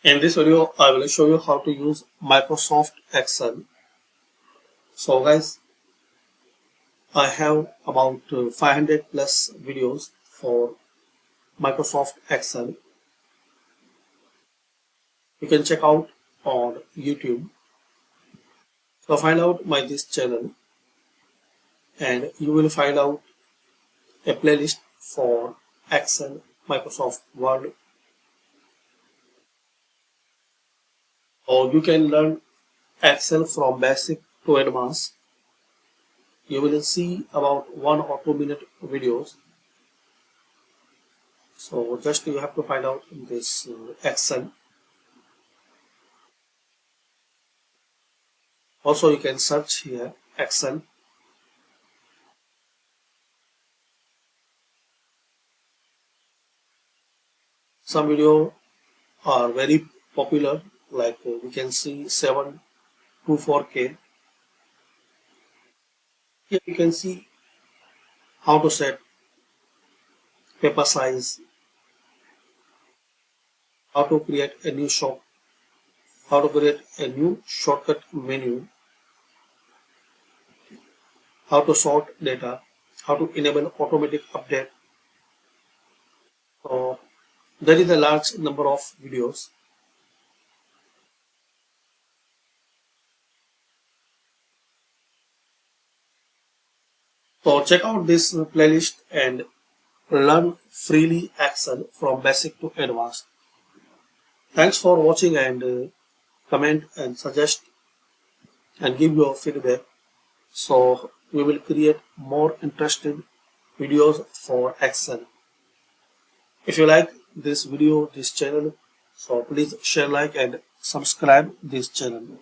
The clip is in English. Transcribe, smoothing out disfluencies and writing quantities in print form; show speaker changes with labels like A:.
A: In this video, I will show you how to use Microsoft Excel. So guys, I have about 500 plus videos for Microsoft Excel. You can check out on YouTube. So find out my this channel and you will find out a playlist for Excel, Microsoft Word, or you can learn Excel from basic to advanced. You will see about 1 or 2 minute videos. So just you have to find out this Excel. Also you can search here Excel. Some video are very popular, like we can see 724K. Here you can see how to set paper size, how to create a new shop, how to create a new shortcut menu, how to sort data, how to enable automatic update. So there is a large number of videos. So check out this playlist and learn freely Excel from basic to advanced. Thanks for watching and comment and suggest and give your feedback. So we will create more interesting videos for Excel. If you like this video, this channel, so please share, like and subscribe this channel.